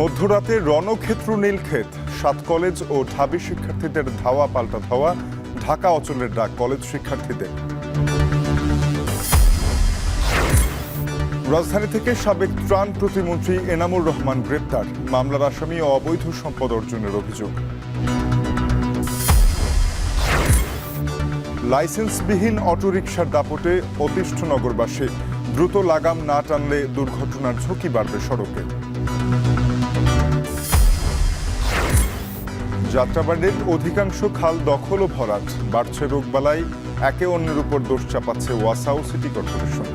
মধ্যরাতে রণক্ষেত্র নীলক্ষেত, 7 কলেজ ও ঢাবি শিক্ষার্থীদের ধাওয়া পাল্টা ধাওয়া, ঢাকা অচলের ডাক কলেজ শিক্ষার্থীদের। রাজধানী থেকে সাবেক ত্রাণ প্রতিমন্ত্রী এনামুর রহমান গ্রেপ্তার, মামলার আসামি ও অবৈধ সম্পদ অর্জনের অভিযোগ। লাইসেন্সবিহীন অটোরিকশার দাপটে অতিষ্ঠ নগরবাসী, দ্রুত লাগাম না টানলে দুর্ঘটনার ঝুঁকি বাড়বে সড়কে। যাত্রাবাড়ির অধিকাংশ খাল দখল ও ভরাট, বাড়ছে রোগবালাই, একে অন্যের উপর দোষ চাপাচ্ছে ওয়াসা ও সিটি কর্পোরেশন।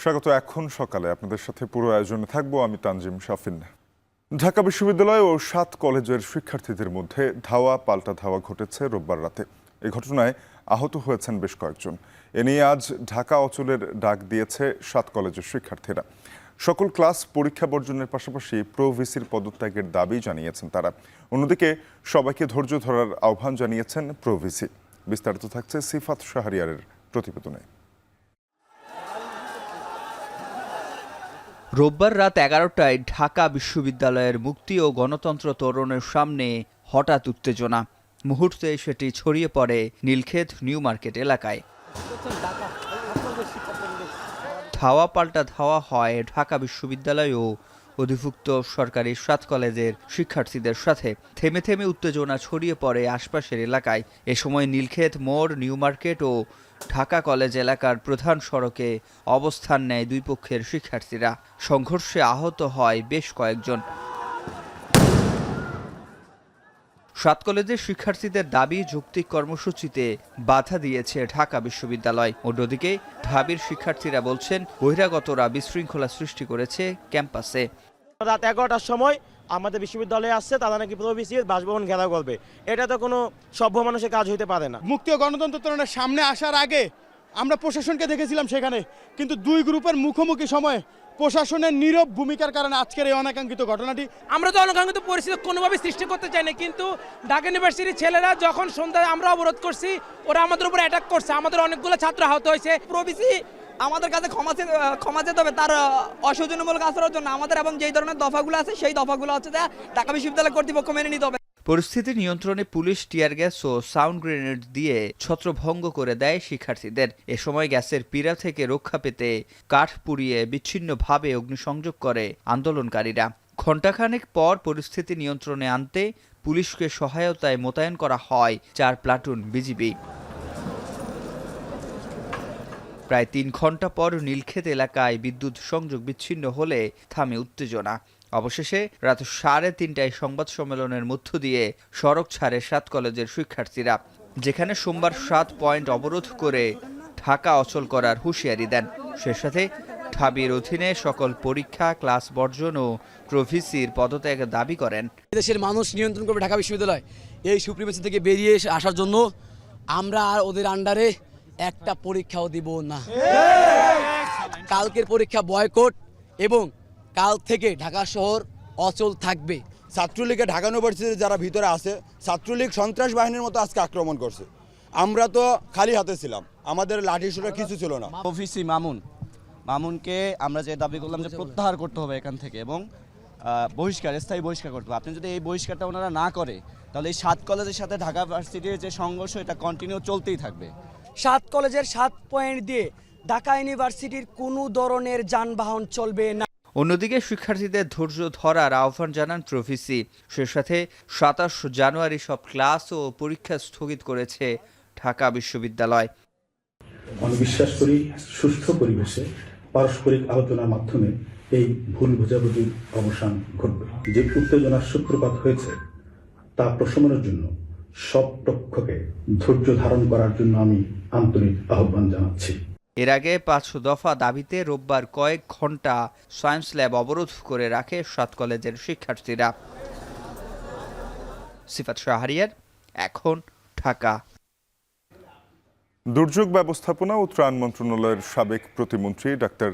স্বাগত। এখন সকালে আপনাদের সাথে পুরো আয়োজনে থাকবো আমি তানজিম শাফিন। ঢাকা বিশ্ববিদ্যালয় ও 7 কলেজের শিক্ষার্থীদের মধ্যে ধাওয়া পাল্টা ধাওয়া ঘটেছে রোববার রাতে। এই ঘটনায় আহত হয়েছেন বেশ কয়েকজন। এ নিয়ে আজ ঢাকা অচলের ডাক দিয়েছে 7 কলেজের শিক্ষার্থীরা। সকল ক্লাস পরীক্ষা বর্জনের পাশাপাশি প্রো ভিসির পদত্যাগের দাবি জানিয়েছেন তারা। অন্যদিকে সবাইকে ধৈর্য ধরার আহ্বান জানিয়েছেন প্রো ভিসি। বিস্তারিত থাকছে সিফাত শাহরিয়ারের প্রতিবেদনে। রোববার রাত 11টায় ঢাকা বিশ্ববিদ্যালয়ের মুক্তি ও গণতন্ত্র তোরণের সামনে হঠাৎ উত্তেজনা। মুহূর্তে সেটি ছড়িয়ে পড়ে নীলক্ষেত নিউ মার্কেট এলাকায়। ধাওয়া পাল্টা ধাওয়া হয় ঢাকা বিশ্ববিদ্যালয় ও অধিভুক্ত সরকারি 7 কলেজের শিক্ষার্থীদের সাথে। থেমে থেমে উত্তেজনা ছড়িয়ে পড়ে আশপাশের এলাকায়। এ সময় নীলক্ষেত মোড়, নিউ মার্কেট ও ঢাকা কলেজ এলাকার প্রধান সড়কে অবস্থান নেয় দুই পক্ষের শিক্ষার্থীরা। সংঘর্ষে আহত হয় বেশ কয়েকজন। 7 কলেজের শিক্ষার্থীদের দাবি, যৌক্তিক কর্মসূচিতে বাধা দিয়েছে ঢাকা বিশ্ববিদ্যালয়। অন্যদিকে ঢাবির শিক্ষার্থীরা বলছেন, বহিরাগতরা বিশৃঙ্খলা সৃষ্টি করেছে ক্যাম্পাসে। রাত 11টার সময় আমাদের বিশ্ববিদ্যালয়ে আসছে, তারা নাকি প্রো ভিসির বাসভবন ঘেরাও করবে। এটা তো কোনো সভ্য মানুষের কাজ হইতে পারে না। মুক্তি ও গণতন্ত্র তোরণের সামনে আসার আগে আমরা প্রশাসনকে দেখেছিলাম সেখানে, কিন্তু দুই গ্রুপের মুখোমুখি সময় প্রশাসনের নীরব ভূমিকার কারণে আজকের এই অনাকাঙ্ক্ষিত ঘটনাটি। আমরা তো অনাকাঙ্ক্ষিত পরিস্থিতি কোনোভাবে সৃষ্টি করতে চাই না, কিন্তু ঢাকা ইউনিভার্সিটির ছেলেরা যখন সন্ধ্যায় আমরা অবরোধ করছি, ওরা আমাদের উপর অ্যাটাক করছে। আমাদের অনেকগুলো ছাত্র আহত হয়েছে। প্রভিসি আমাদের কাছে ক্ষমা চেতে হবে তার অসৌজন্যমূলক আচরণের জন্য। আমাদের এবং যেই ধরনের দফাগুলো আছে সেই দফাগুলো হচ্ছে ঢাকা বিশ্ববিদ্যালয় কর্তৃপক্ষ মেনে নিতে হবে। পরিস্থিতি নিয়ন্ত্রণে পুলিশ টিয়ার গ্যাস ও সাউন্ড গ্রেনেড দিয়ে ছত্রভঙ্গ করে দেয় শিক্ষার্থীদের। এ সময় গ্যাসের পীড়া থেকে রক্ষা পেতে কাঠ পুড়িয়ে বিচ্ছিন্নভাবে অগ্নিসংযোগ করে আন্দোলনকারীরা। ঘণ্টাখানেক পর পরিস্থিতি নিয়ন্ত্রণে আনতে পুলিশকে সহায়তায় মোতায়েন করা হয় 4 প্লাটুন বিজিবি। প্রায় 3 ঘণ্টা পর নীলক্ষেত এলাকায় বিদ্যুৎ সংযোগ বিচ্ছিন্ন হলে থামে উত্তেজনা। অবশেষে রাত 3:30টায় সংবাদ সম্মেলনের মধ্য দিয়ে সড়ক ছাড়ে 7 কলেজের শিক্ষার্থীরা, যেখানে সোমবার 7 পয়েন্ট অবরোধ করে ঢাকা অচল করার হুঁশিয়ারি দেন। সে সাথে ঢাবির অধীনে সকল পরীক্ষা, ক্লাস বর্জন ও প্রভিসির পদত্যাগের দাবি করেন। দেশের মানুষ নিয়ন্ত্রণ করবে ঢাকা বিশ্ববিদ্যালয়, এই সুপ্রিমেসি থেকে বেরিয়ে আসার জন্য আমরা আর ওদের আন্ডারে একটা পরীক্ষাও দিব না। কালকের পরীক্ষা বয়কট এবং কাল থেকে ঢাকা শহর অচল থাকবে। ছাত্রলীগে ঢাকা ইউনিভার্সিটির যারা ভিতরে আছে, ছাত্রলীগ সন্ত্রাস বাহিনীর মতো আজকে আক্রমণ করছে। আমরা তো খালি হাতে ছিলাম, আমাদের লাঠি সোটা কিছু ছিল না। অফিসি মামুনকে আমরা যে দাবি করলাম যে প্রত্যাহার করতে হবে এখান থেকে এবং স্থায়ী বহিষ্কার করতে হবে। আপনি যদি এই বহিষ্কারটা ওনারা না করে, তাহলে এই 7 কলেজের সাথে ঢাকা ভার্সিটির যে সংঘর্ষ, এটা কন্টিনিউ চলতেই থাকবে। 7 কলেজের 7 পয়েন্ট দিয়ে ঢাকা ইউনিভার্সিটির কোনো ধরনের যানবাহন চলবে না। অন্যদিকে শিক্ষার্থীদের ধৈর্য ধরার আহ্বান জানান প্রভিসি। সে সাথে 27 জানুয়ারি সব ক্লাস ও পরীক্ষা স্থগিত করেছে ঢাকা বিশ্ববিদ্যালয়। আমি বিশ্বাস করি সুষ্ঠু পরিবেশে পারস্পরিক আলোচনার মাধ্যমে এই ভুল বোঝাবুঝির অবসান ঘটবে। যে উত্তেজনার সূত্রপাত হয়েছে তা প্রশমনের জন্য সব পক্ষকে ধৈর্য ধারণ করার জন্য আমি আন্তরিক আহ্বান জানাচ্ছি। এর আগে 5 দফা দাবিতে রোববার কয়েক ঘণ্টা সায়েন্স ল্যাব অবরোধ করে রাখে 7 কলেজের শিক্ষার্থীরা। সিফাত শাহরিয়ার, এখন ঢাকা। দুর্যোগ ব্যবস্থাপনা ও ত্রাণ মন্ত্রণালয়ের সাবেক প্রতিমন্ত্রী ডাক্তার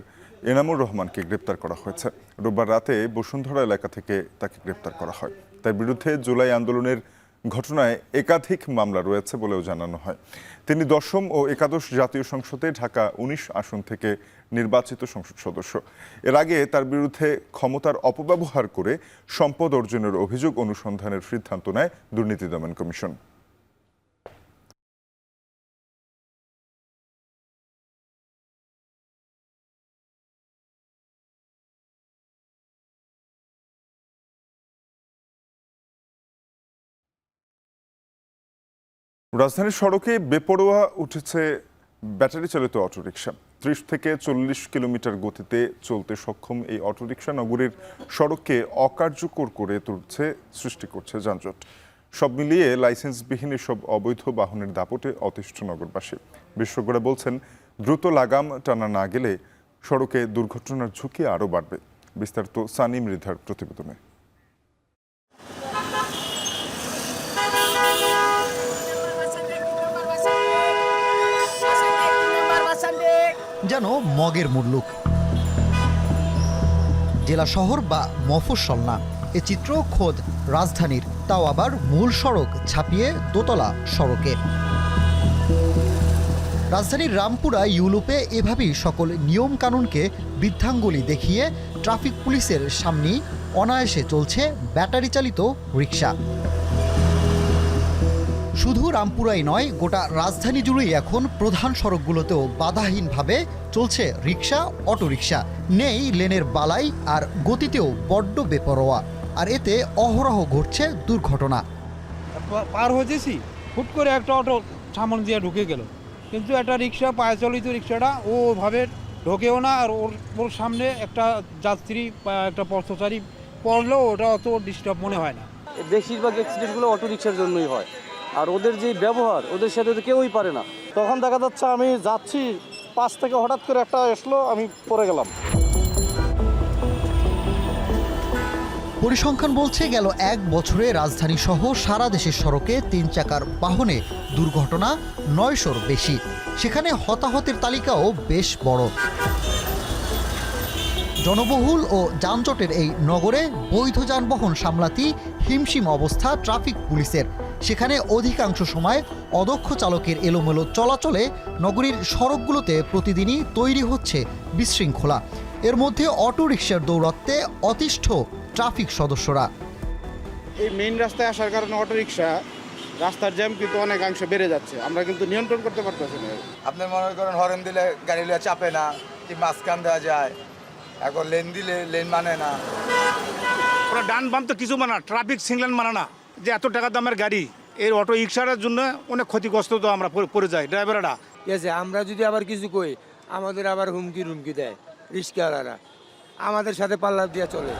এনামুর রহমানকে গ্রেপ্তার করা হয়েছে। রোববার রাতে বসুন্ধরা এলাকা থেকে তাকে গ্রেপ্তার করা হয়। তার বিরুদ্ধে জুলাই আন্দোলনের ঘটনায় একাধিক মামলা রয়েছে বলেও জানানো হয়। তিনি ১০ম ও একাদশ জাতীয় সংসদে ঢাকা ১৯ আসন থেকে নির্বাচিত সংসদ সদস্য। এর আগে তার বিরুদ্ধে ক্ষমতার অপব্যবহার করে সম্পদ অর্জনের অভিযোগ অনুসন্ধানের সিদ্ধান্ত নেয় দুর্নীতি দমন কমিশন। রাজধানীর সড়কে বেপরোয়া উঠেছে ব্যাটারি চালিত অটোরিকশা। ৩০ থেকে ৪০ কিলোমিটার গতিতে চলতে সক্ষম এই অটোরিকশা নগরীর সড়ককে অকার্যকর করে তুলছে, সৃষ্টি করছে যানজট। সব মিলিয়ে লাইসেন্সবিহীন এসব অবৈধ বাহনের দাপটে অতিষ্ঠ নগরবাসী। বিশেষজ্ঞরা বলছেন, দ্রুত লাগাম টানা না গেলে সড়কে দুর্ঘটনার ঝুঁকি আরও বাড়বে। বিস্তারিত সানি মৃধার প্রতিবেদনে। যেন মগের মুল্লুক, জেলা শহর বা মফস্বল না, এ চিত্র খোদ রাজধানীর, তাও আবার মূল সড়ক ছাপিয়ে দোতলা সড়কে। রাজধানীর রামপুরা ইউলুপে এভাবেই সকল নিয়ম কানুনকে বৃদ্ধাঙ্গুলি দেখিয়ে ট্রাফিক পুলিশের সামনেই অনায়াসে চলছে ব্যাটারি চালিত রিকশা। শুধু রামপুরাই নয়, গোটা রাজধানী জুড়েই এখন প্রধান সড়কগুলোতেও বাধাহীনভাবে চলছে রিকশা, অটোরিকশা। নেই লেনের বালাই, আর গতিতেও বড্ড বেপরোয়া, আর এতে অহরহ ঘটছে দুর্ঘটনা। পার হয়েছি, হুট করে একটা অটো সামনে দিয়ে ঢুকে গেল, কিন্তু একটা রিক্সা, পায়ে চালিত রিক্সাটা ওভাবে ঢোকেও না, আর ওর সামনে একটা যাত্রী বা একটা পথচারী পড়লেও ওটা অত ডিস্টার্ব মনে হয় না। বেশিরভাগ অ্যাক্সিডেন্টগুলো অটো রিক্সার জন্যই হয়, আর ওদের যে ব্যবহার, ওদের সাথে তো কেউই পারে না। তখন দেখা যাচ্ছে আমি যাচ্ছি, পাশ থেকে হঠাৎ করে একটা আসলো, আমি পড়ে গেলাম। পরিসংখ্যান বলছে, গেল ১ বছরে রাজধানী সহ সারা দেশের সড়কে ৩ চাকার বাহনে দুর্ঘটনা ৯০০-র বেশি। সেখানে হতাহতের তালিকাও বেশ বড়। জনবহুল ও যানজটের এই নগরে বৈধ যানবাহন সামলাতেই হিমশিম অবস্থা ট্রাফিক পুলিশের। সেখানে অধিকাংশ সময় অদক্ষ চালকের এলোমেলো চলাচলে নগরীর সড়কগুলোতে প্রতিদিনই তৈরি হচ্ছে বিশৃঙ্খলা। এর মধ্যে অটোরিকশার দৌরাত্ম্যে অতিষ্ঠ ট্রাফিক সদস্যরা। এই মেইন রাস্তায় আসার কারণে অটোরিকশা রাস্তার জ্যাম কিন্তু অনেকাংশ বেড়ে যাচ্ছে, আমরা কিন্তু নিয়ন্ত্রণ করতে পারতেছি না। আপনি মনে করেন হরেন দিলে গাড়ি চাপে না, কি মাঝখান দেওয়া যায়, এখন লেন দিলে লেন মানে না। ওরা ডান বাম তো কিছু মানে না, ট্রাফিক সিগন্যাল মানে না, যে এত টাকা দামের গাড়ি, এর অটো রিক্সার জন্য অনেক ক্ষতিগ্রস্ত তো আমরা পড়ে যাই ড্রাইভাররা। ঠিক আছে, আমরা যদি আবার কিছু কই, আমাদের আবার হুমকি দেয় রিক্সাওয়ালারা, আমাদের সাথে পাল্লা দিয়ে চলে।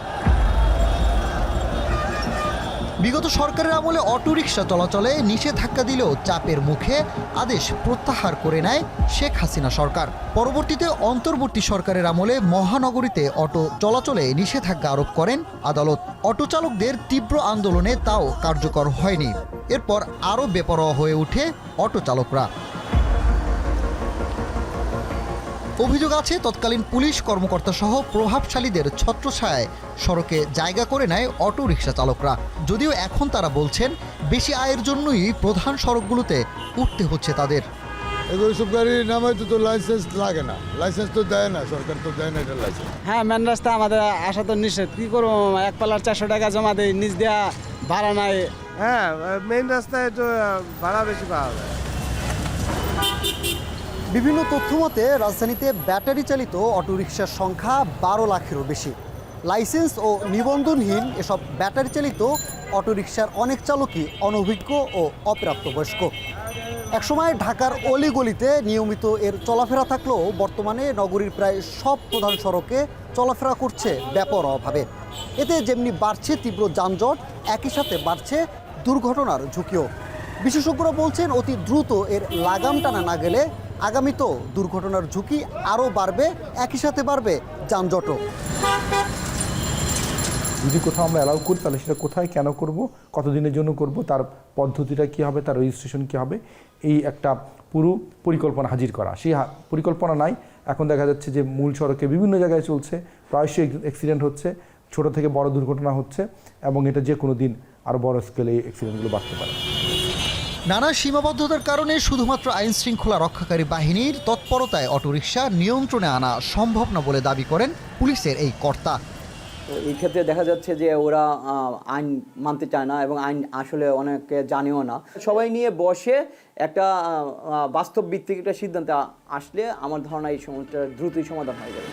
বিগত সরকারের আমলে অটোরিকশা চলাচলে নিষেধাজ্ঞা দিলেও চাপের মুখে আদেশ প্রত্যাহার করে নেয় শেখ হাসিনা সরকার। পরবর্তীতে অন্তর্বর্তী সরকারের আমলে মহানগরীতে অটো চলাচলে নিষেধাজ্ঞা আরোপ করেন আদালত। অটো চালকদের তীব্র আন্দোলনে তাও কার্যকর হয়নি। এরপর আরও বেপরোয়া হয়ে ওঠে অটো চালকরা। অভিযোগ আছে, তৎকালীন পুলিশ কর্মকর্তা সহ প্রভাবশালীদের ছত্রছায়ায় সড়কে জায়গা করে নেয় অটো রিকশা চালকরা। যদিও এখন তারা বলছেন, বেশি আয়ের জন্যই প্রধান সড়কগুলোতে উঠতে হচ্ছে তাদের। এইসব গাড়ি নামাইতে তো লাইসেন্স লাগে না, লাইসেন্স তো দেয় না, সরকার তো দেয় না এটা লাইসেন্স। হ্যাঁ, মেন রাস্তা আমাদের আসা তো নিষেধ, কী করবো, এক পাল্লার 400 টাকা জমা দেয়, নিচ দেওয়া ভাড়া নাই। হ্যাঁ, মেইন রাস্তায় তো ভাড়া বেশি পাওয়া যায়। বিভিন্ন তথ্য মতে রাজধানীতে ব্যাটারি চালিত অটোরিকশার সংখ্যা ১২ লাখেরও বেশি। লাইসেন্স ও নিবন্ধনহীন এসব ব্যাটারি চালিত অটোরিকশার অনেক চালকই অনভিজ্ঞ ও অপ্রাপ্তবয়স্ক। একসময় ঢাকার অলিগলিতে নিয়মিত এর চলাফেরা থাকলেও বর্তমানে নগরীর প্রায় সব প্রধান সড়কে চলাফেরা করছে বেপরোয়াভাবে। এতে যেমনি বাড়ছে তীব্র যানজট, একই সাথে বাড়ছে দুর্ঘটনার ঝুঁকিও। বিশেষজ্ঞরা বলছেন, অতি দ্রুত এর লাগাম টানা না গেলে আগামীতেও দুর্ঘটনার ঝুঁকি আরও বাড়বে, একই সাথে বাড়বে যানজটও। যদি কোথাও আমরা অ্যালাউ করি তাহলে সেটা কোথায় কেন করব, কতদিনের জন্য করব, তার পদ্ধতিটা কী হবে, তার রেজিস্ট্রেশন কী হবে, এই একটা পুরো পরিকল্পনা হাজির করা। সেই পরিকল্পনা নাই। এখন দেখা যাচ্ছে যে মূল সড়কে বিভিন্ন জায়গায় চলছে, প্রায়শই অ্যাক্সিডেন্ট হচ্ছে, ছোট থেকে বড় দুর্ঘটনা হচ্ছে এবং এটা যে কোনো দিন আরও বড় স্কেলে এই অ্যাক্সিডেন্টগুলো বাড়তে পারে। নানা সীমাবদ্ধতার কারণে শুধুমাত্র আইন শৃঙ্খলা রক্ষাকারী বাহিনীর তৎপরতায় অটোরিকশা নিয়ন্ত্রণে আনা সম্ভব না বলে দাবি করেন পুলিশের এই কর্তা। এই ক্ষেত্রে দেখা যাচ্ছে যে ওরা আইন মানতে চায় না এবং আইন আসলে অনেকে জানেও না। সবাই নিয়ে বসে একটা বাস্তব ভিত্তিক একটা সিদ্ধান্তে আসলে আমার ধারণা এই সমস্যাটা দ্রুতই সমাধান হয়ে যাবে।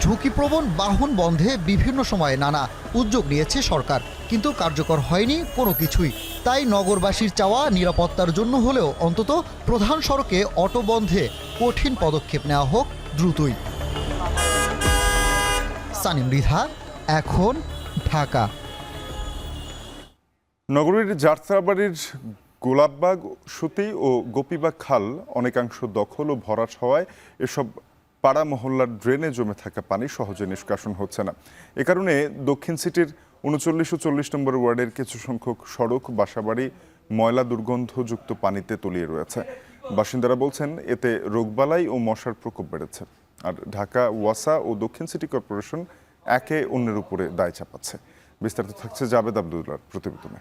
ঝুঁকিপ্রবণ বাহন বন্ধে বিভিন্ন সময়ে নানা উদ্যোগ নিয়েছে সরকার, কিন্তু কার্যকর হয়নি কোনো কিছুই। তাই নগরবাসীর চাওয়া নিরাপত্তার জন্য হলেও অন্তত প্রধান সড়কে অটো বন্ধে কঠিন পদক্ষেপ নেওয়া হোক দ্রুতই। সানিম রিধা, এখন, ঢাকা। নগরীর যাত্রাবাড়ির গোলাপবাগ, সুতি ও গোপীবাগ খাল অনেকাংশ দখল ও ভরাট হওয়ায় এসব পাড়া মহল্লার ড্রেনে জমে থাকা পানি সহজে নিষ্কাশন হচ্ছে না। এ কারণে দক্ষিণ সিটির 39 ও 40 নম্বর ওয়ার্ডের কিছু সংখ্যক সড়ক, বাসাবাড়ি ময়লা দুর্গন্ধযুক্ত পানিতে তলিয়ে রয়েছে। বাসিন্দারা বলছেন এতে রোগবালাই ও মশার প্রকোপ বেড়েছে। আর ঢাকা ওয়াসা ও দক্ষিণ সিটি কর্পোরেশন একে অন্যের উপরে দায় চাপাচ্ছে। বিস্তারিত থাকছে জাবেদ আব্দুল্লাহর প্রতিবেদনে।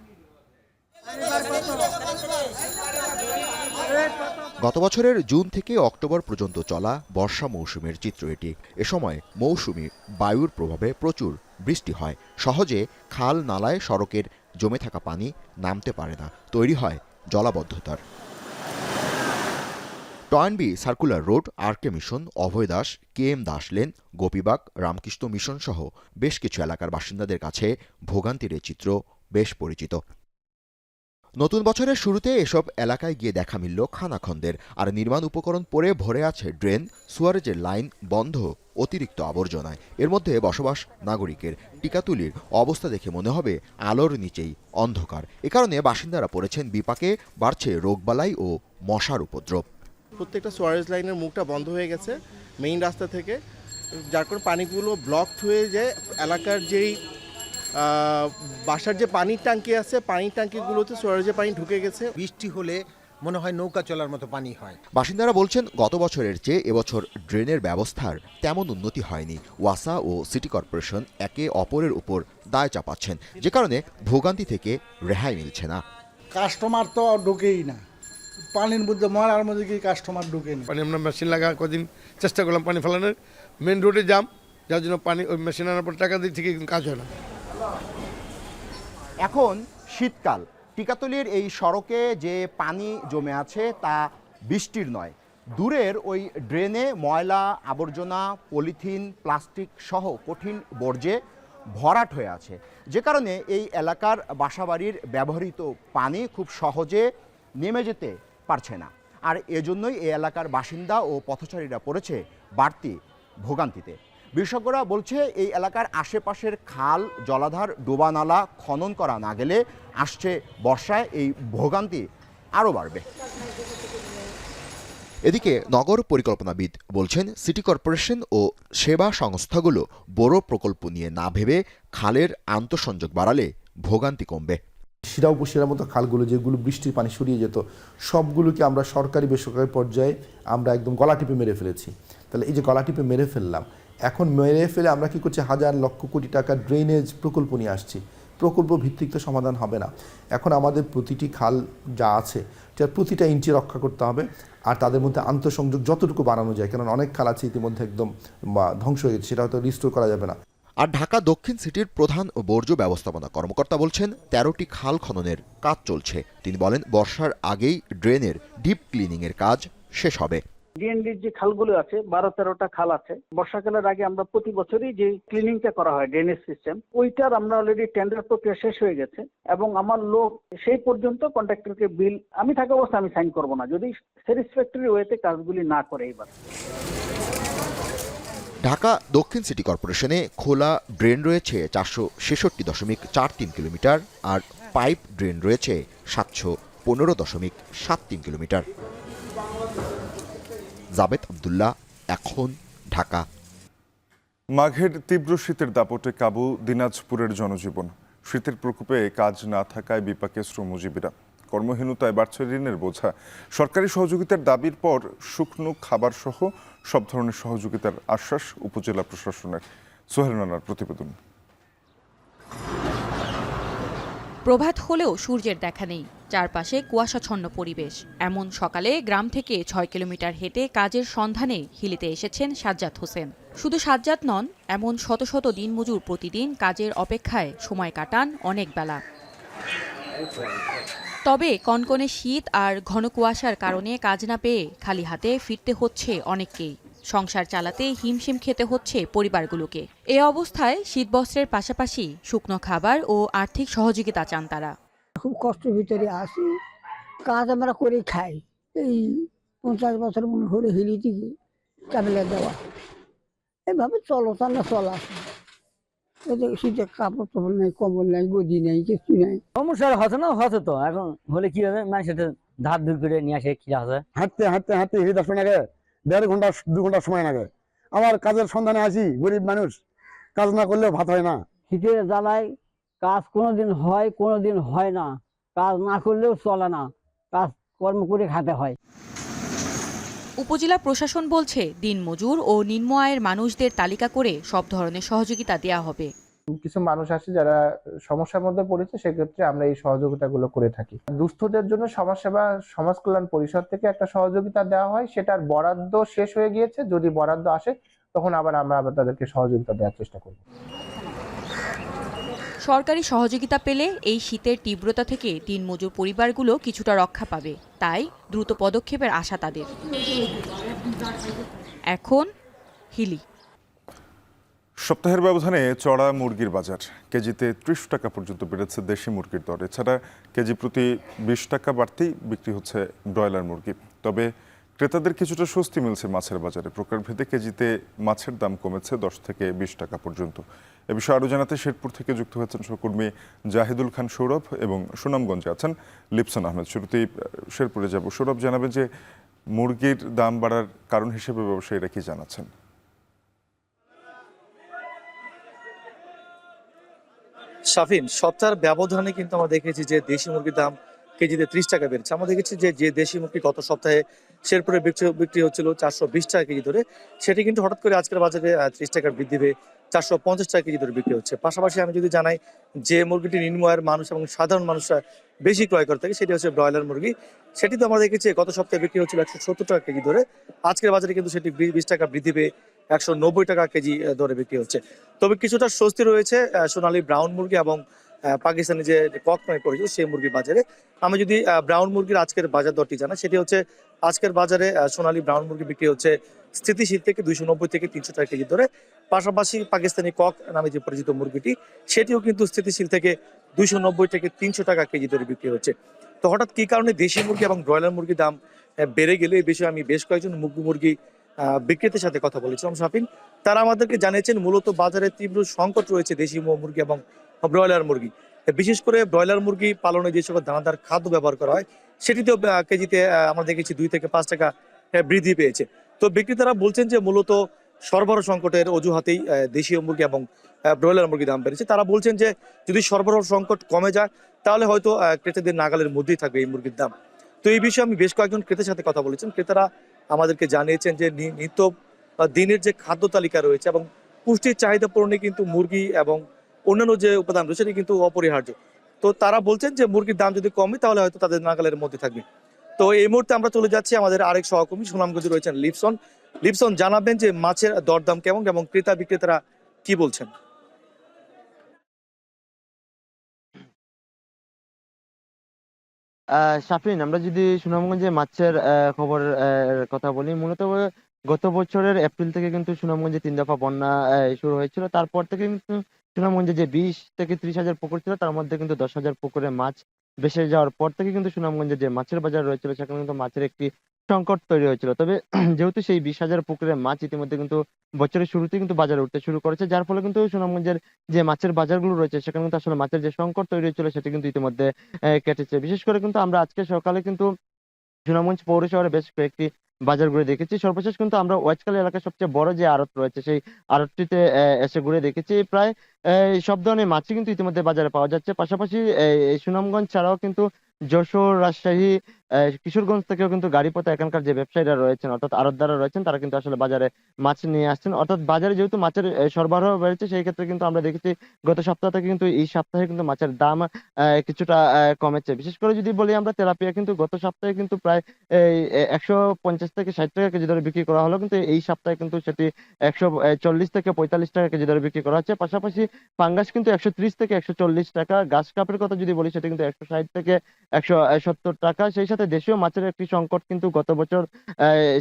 গত বছরের জুন থেকে অক্টোবর পর্যন্ত চলা বর্ষা মৌসুমের চিত্র এটি। এ সময় মৌসুমী বায়ুর প্রভাবে প্রচুর বৃষ্টি হয়। সহজে খাল নালায় সড়কের জমে থাকা পানি নামতে পারে না, তৈরি হয় জলাবদ্ধতার। Toynbee circular road, RK mission, Abhay Das, KM Das lane, Gopibag, Ramakrishna mission সহ বেশ কিছু এলাকার বাসিন্দাদের কাছে ভোগান্তির এই চিত্র বেশ পরিচিত। নতুন বছরের শুরুতে এসব এলাকায় গিয়ে দেখা মিলল খানাখন্দের। আর নির্মাণ উপকরণ পড়ে ভরে আছে ড্রেন, সুয়ারেজের লাইন বন্ধ, অতিরিক্ত আবর্জনায়। এর মধ্যে বসবাস নাগরিকের। টিকাতুলির অবস্থা দেখে মনে হবে আলোর নিচেই অন্ধকার। এ কারণে বাসিন্দারা পড়েছেন বিপাকে, বাড়ছে রোগবালাই ও মশার উপদ্রব। প্রত্যেকটা সুয়ারেজ লাইনের মুখটা বন্ধ হয়ে গেছে মেইন রাস্তা থেকে, যার কারণে পানিগুলো ব্লকড হয়ে যায়। এলাকার যেই বাসার যে পানির ট্যাঙ্কি আছে, পানির ট্যাঙ্কিগুলোতে সুয়ারেজে পানি ঢুকে গেছে। বৃষ্টি হলে মনে হয় নৌকা চলার মতো পানি হয়। বাসিন্দারা বলছেন গত বছরের চেয়ে এবছর ড্রেনের ব্যবস্থার তেমন উন্নতি হয়নি। ওয়াসা ও সিটি কর্পোরেশন একে অপরের উপর দায় চাপাচ্ছেন, যে কারণে ভোগান্তি থেকে রেহাই মিলছে না। কাস্টমার তো ঢুকেই না, পানির মধ্যে ময়লার মধ্যে কি কাস্টমার ঢুকেনি। পানি আমরা মেশিন লাগা কদিন চেষ্টা করলাম পানি ফেলানোর, মেন রোডে জাম, যার জন্য পানি ওই মেশিন আনার পর টাকা দিয়ে থেকে কাজ হয় না। এখন শীতকাল, টিকাতলির এই সড়কে যে পানি জমে আছে তা বৃষ্টির নয়, দূরের ওই ড্রেনে ময়লা আবর্জনা, পলিথিন, প্লাস্টিক সহ কঠিন বর্জ্যে ভরাট হয়ে আছে, যে কারণে এই এলাকার বাসাবাড়ির ব্যবহৃত পানি খুব সহজে নেমে যেতে পারছে না। আর এজন্যই এই এলাকার বাসিন্দা ও পথচারীরা পড়েছে বাড়তি ভোগান্তিতে। বিশেষজ্ঞরা বলছে এই এলাকার আশেপাশের খাল, জলাধার, ডোবানালা খনন করা না গেলে আসছে বর্ষায় এই ভোগান্তি আরও বাড়বে। এদিকে নগর পরিকল্পনাবিদ বলছেন সিটি কর্পোরেশন ও সেবা সংস্থাগুলো বড় প্রকল্প নিয়ে না ভেবে খালের আন্তঃসংযোগ বাড়ালে ভোগান্তি কমবে। শিরা উপশিরার মতো খালগুলো যেগুলো বৃষ্টির পানি সরিয়ে যেত, সবগুলোকে আমরা সরকারি বেসরকারি পর্যায়ে আমরা একদম গলা টিপে মেরে ফেলেছি। তাহলে এই যে গলা টিপে মেরে ফেললাম, এখন মেরে ফেলে আমরা কি করছি, হাজার লক্ষ কোটি টাকা ড্রেনেজ প্রকল্প নিয়ে আসছি। প্রকল্প ভিত্তিক তো সমাধান হবে না। এখন আমাদের প্রতিটি খাল যা আছে তার প্রতিটা ইঞ্চি রক্ষা করতে হবে, আর তাদের মধ্যে আন্তঃসংযোগ যতটুকু বাড়ানো যায়, কারণ অনেক খাল আছে ইতিমধ্যে একদম ধ্বংস হয়ে গেছে, সেটা হয়তো রিস্টোর করা যাবে না। আর ঢাকা দক্ষিণ সিটির প্রধান বর্জ্য ব্যবস্থাপনা কর্মকর্তা বলছেন 13টি খাল খননের কাজ চলছে। তিনি বলেন বর্ষার আগেই ড্রেনের ডিপ ক্লিনিংয়ের কাজ শেষ হবে। ডিএনডির যে খালগুলো আছে 12-13টা খাল আছে, বর্ষাকালের আগে আমরা প্রতি বছরই যে ক্লিনিংটা করা হয় ড্রেনেজ সিস্টেম, ওইটার আমরা অলরেডি টেন্ডার প্রক্রিয়া শেষ হয়ে গেছে এবং আমার লোক সেই পর্যন্ত কন্ট্রাক্টরকে বিল আমি থাকা অবস্থা আমি সাইন করব না যদি স্যাটিসফ্যাক্টরি ওয়েতে কাজগুলি না করে। এইবার ঢাকা দক্ষিণ সিটি কর্পোরেশনে খোলা ড্রেন রয়েছে 466.43 কিলোমিটার, আর পাইপ ড্রেন রয়েছে 715.73 কিলোমিটার। জাবেদ আব্দুল্লাহ, এখন, ঢাকা। মাঘের তীব্র শীতের দাপটে কাবু দিনাজপুরের জনজীবন। শীতের প্রকোপে কাজ না থাকায় বিপাকে শ্রমজীবীরা, কর্মহীনতায় বাড়ছে ঋণের বোঝা। সরকারি সহযোগিতার দাবির পর শুকনো খাবার সহ সব ধরনের সহযোগিতার আশ্বাস উপজেলা প্রশাসনের। সোহেল রানার প্রতিবেদন। প্রভাত হলেও সূর্যের দেখা নেই, চারপাশে কুয়াশাচ্ছন্ন পরিবেশ। এমন সকালে গ্রাম থেকে 6 কিলোমিটার হেঁটে কাজের সন্ধানে হিলিতে এসেছেন সাজ্জাদ হোসেন। শুধু সাজ্জাদ নন, এমন শত শত দিনমজুর প্রতিদিন কাজের অপেক্ষায় সময় কাটান অনেক বেলা। তবে কনকনে শীত আর ঘন কুয়াশার কারণে কাজ না পেয়ে খালি হাতে ফিরতে হচ্ছে অনেককেই। সংসার চালাতে হিমশিম খেতে হচ্ছে পরিবারগুলোকে। এ অবস্থায় শীতবস্ত্রের পাশাপাশি শুকনো খাবার ও আর্থিক সহযোগিতা চান তারা। খুব কষ্টের ভিতরে আসি, কাজ আমরা করে খাই। এই 50 বছর মনে হলে হিলি থেকে চাপলে দেওয়া, এভাবে চলো না চলা। শীতের কাপড় টাপড় নেই, কম্বল নেই, গদি নেই, কিছু নেই। সমস্যা হচ্ছে তো এখন হলে কি হবে, মানুষের ধার দূর করে নিয়ে আসে কি আছে। হাঁটতে হাঁটতে হাঁটতে হিলি 10 মিনিট আগে 1.5 ঘন্টা 2 ঘন্টা সময় লাগে। আমার কাজের সন্ধানে আসি, গরিব মানুষ, কাজ না করলেও ভাত হয় না। শীতের জ্বালায় কাজ কোনোদিন হয় কোনোদিন হয় না, কাজ না করলেও চলে না, কাজ কর্ম করে খেতে হয়। উপজেলা প্রশাসন বলছে দিনমজুর ও নিম্ন আয়ের মানুষদের তালিকা করে সব ধরনের সহযোগিতা দেয়া হবে। কিছু মানুষ আছে যারা সমস্যার মধ্যে পড়েছে, সেক্ষেত্রে আমরা এই সহযোগিতাগুলো করে থাকি। দুস্থদের জন্য সমাজসেবা সমাজ কল্যাণ পরিষদ থেকে একটা সহযোগিতা দেওয়া হয়, সেটার বরাদ্দ শেষ হয়ে গিয়েছে। যদি বরাদ্দ আসে তখন আমরা আবার তাদেরকে সহযোগিতা দেওয়ার চেষ্টা করব। সরকারি সহযোগিতা পেলে এই শীতের তীব্রতা থেকে দিনমজুর পরিবারগুলো কিছুটা রক্ষা পাবে, তাই দ্রুত পদক্ষেপের আশা তাদের। এখন হিলি। সপ্তাহের ব্যবধানে চড়া মুরগির বাজার। কেজিতে 30 টাকা পর্যন্ত বেড়েছে দেশি মুরগির দর। এছাড়া কেজি প্রতি 20 টাকা বাড়তি বিক্রি হচ্ছে ব্রয়লার মুরগি। তবে ক্রেতাদের কিছুটা স্বস্তি মিলছে মাছের বাজারে। প্রকারভেদে কেজিতে মাছের দাম কমেছে 10 থেকে 20 টাকা পর্যন্ত। এ বিষয়ে আরও জানাতে শেরপুর থেকে যুক্ত হয়েছেন সহকর্মী জাহিদুল খান সৌরভ এবং সুনামগঞ্জে আছেন লিপসন আহমেদ। শুরুতেই শেরপুরে যাব। সৌরভ, জানাবেন যে মুরগির দাম বাড়ার কারণ হিসেবে ব্যবসায়ীরা কি জানাচ্ছেন? শাফিন, সপ্তাহের ব্যবধানে কিন্তু আমরা দেখেছি যে দেশি মুরগির দাম কেজিতে 30 টাকা বেড়েছে। আমরা দেখেছি যে দেশি মুরগি গত সপ্তাহে শেরপুরে বিক্রি হচ্ছিল 420 টাকা কেজি ধরে, সেটি কিন্তু হঠাৎ করে আজকের বাজারে 30 টাকা বৃদ্ধি পেয়ে 450 টাকা কেজি ধরে বিক্রি হচ্ছে। পাশাপাশি আমি যদি জানাই যে মুরগিটি নিম্ন আয়ের মানুষ এবং সাধারণ মানুষরা বেশি ক্রয় করে থাকে, সেটি হচ্ছে ব্রয়লার মুরগি। সেটি তো আমরা দেখেছি গত সপ্তাহে বিক্রি হচ্ছিল 170 টাকা কেজি ধরে, আজকের বাজারে কিন্তু সেটি 20 টাকা বৃদ্ধি পেয়ে 190 টাকা কেজি দরে বিক্রি হচ্ছে। তবে কিছুটা স্বস্তি রয়েছে সোনালী ব্রাউন মুরগি এবং পাকিস্তানি যে কক নয় পরিচিত সেই মুরগির বাজারে। আমি যদি ব্রাউন মুরগির আজকের বাজার দরটি জানা, সেটি হচ্ছে আজকের বাজারে সোনালী ব্রাউন মুরগি বিক্রি হচ্ছে স্থিতিশীল থেকে 290 থেকে 300 টাকা কেজি ধরে। পাশাপাশি পাকিস্তানি কক নামে যে পরিচিত মুরগিটি, সেটিও কিন্তু স্থিতিশীল থেকে 290 থেকে 300 টাকা কেজি ধরে বিক্রি হচ্ছে। তো হঠাৎ কি কারণে দেশি মুরগি এবং ব্রয়লার মুরগির দাম বেড়ে গেলে, এই বিষয়ে আমি বেশ কয়েকজন মুরগি বিক্রেতার সাথে কথা বলেছিলাম শাফিন। তারা আমাদেরকে জানিয়েছেন মূলত বাজারে তীব্র সংকট রয়েছে দেশি মুরগি এবং ব্রয়লার মুরগি। বিশেষ করে ব্রয়লার মুরগি পালনে যে সকল দানাদার খাদ্য ব্যবহার করা হয়, সেটিতেও কেজিতে আমরা দেখেছি 2 থেকে 5 টাকা বৃদ্ধি পেয়েছে। তো বিক্রেতারা বলছেন যে মূলত সরবরাহ সংকটের অজুহাতেই দেশীয় মুরগি এবং ব্রয়লার মুরগির দাম বেড়েছে। তারা বলছেন যে যদি সরবরাহ সংকট কমে যায়, তাহলে হয়তো ক্রেতাদের নাগালের মধ্যেই থাকবে এই মুরগির দাম। তো এই বিষয়ে আমি বেশ কয়েকজন ক্রেতার সাথে কথা বলেছেন। ক্রেতারা আমাদেরকে জানিয়েছেন যে নিত্য দিনের যে খাদ্য তালিকা রয়েছে এবং পুষ্টির চাহিদা পূরণে কিন্তু মুরগি এবং অন্যান্য যে উপাদান রয়েছে সেটি কিন্তু অপরিহার্য। তো তারা বলছেন যে মুরগির দাম যদি কমে, তাহলে হয়তো তাদের নাগালের মধ্যে থাকবে। তো এই মুহূর্তে আমরা চলে যাচ্ছি আমাদের আরেক সহকর্মী সুনামগঞ্জে রয়েছেন লিপসন জানাবেন যে মাছের দরদাম কেমন এবং ক্রেতা বিক্রেতারা কি বলছেন। শাফিন, আমরা যদি সুনামগঞ্জে মাছের খবর কথা বলি, মূলত গত বছরের এপ্রিল থেকে কিন্তু সুনামগঞ্জে 3 দফা বন্যা শুরু হয়েছিল। তারপর থেকে কিন্তু সুনামগঞ্জে যে 20 থেকে 30 হাজার পুকুর ছিল, তার মধ্যে কিন্তু 10 হাজার পুকুরে মাছ ভেসে যাওয়ার পর থেকে কিন্তু সুনামগঞ্জে যে মাছের বাজার রয়েছিল, সেখানে কিন্তু মাছের একটি সংকট তৈরি হয়েছিল। তবে যেহেতু সেই 20 হাজার পুকুরের মাছ ইতিমধ্যে কিন্তু বছরের শুরুতেই কিন্তু বাজারে উঠতে শুরু করেছে, যার ফলে কিন্তু সুনামগঞ্জের যে মাছের বাজারগুলো রয়েছে, সেখানে কিন্তু আসলে মাছের যে সংকট তৈরি হয়েছিল সেটি কিন্তু ইতিমধ্যে কেটেছে। বিশেষ করে কিন্তু আমরা আজকে সকালে কিন্তু সুনামগঞ্জ পৌর শহরে বেশ কয়েকটি বাজার ঘুরে দেখেছি। সর্বশেষ কিন্তু আমরা ওয়াজকালী এলাকার সবচেয়ে বড় যে আড়ত রয়েছে সেই আড়তটিতে এসে ঘুরে দেখেছি। প্রায় সব ধরনের মাছই কিন্তু ইতিমধ্যে বাজারে পাওয়া যাচ্ছে। পাশাপাশি এই সুনামগঞ্জ ছাড়াও কিন্তু যশোর, রাজশাহী, কিশোরগঞ্জ থেকেও কিন্তু গাড়ি পথে এখানকার যে ব্যবসায়ীরা রয়েছেন অর্থাৎ আড়তদাররা রয়েছেন তারা কিন্তু আসলে বাজারে মাছ নিয়ে আসছেন। অর্থাৎ বাজারে যেহেতু মাছের সরবরাহ বেড়েছে সেই ক্ষেত্রে কিন্তু আমরা দেখেছি গত সপ্তাহ থেকে কিন্তু এই সপ্তাহে কিন্তু মাছের দাম কিছুটা কমেছে। বিশেষ করে যদি বলি আমরা তেলাপিয়া কিন্তু গত সপ্তাহে কিন্তু প্রায় 150 থেকে 60 টাকা কেজি দরে বিক্রি করা হলো, কিন্তু এই সপ্তাহে কিন্তু সেটি 140 থেকে 45 টাকা কেজি দরে বিক্রি করা হচ্ছে। পাশাপাশি পাঙ্গাস কিন্তু 130 থেকে 140 টাকা। গাছ কাপের কথা যদি বলি সেটা কিন্তু 160 থেকে 170 টাকা। সেই সাথে দেশীয় মাছের একটি সংকট কিন্তু গত বছর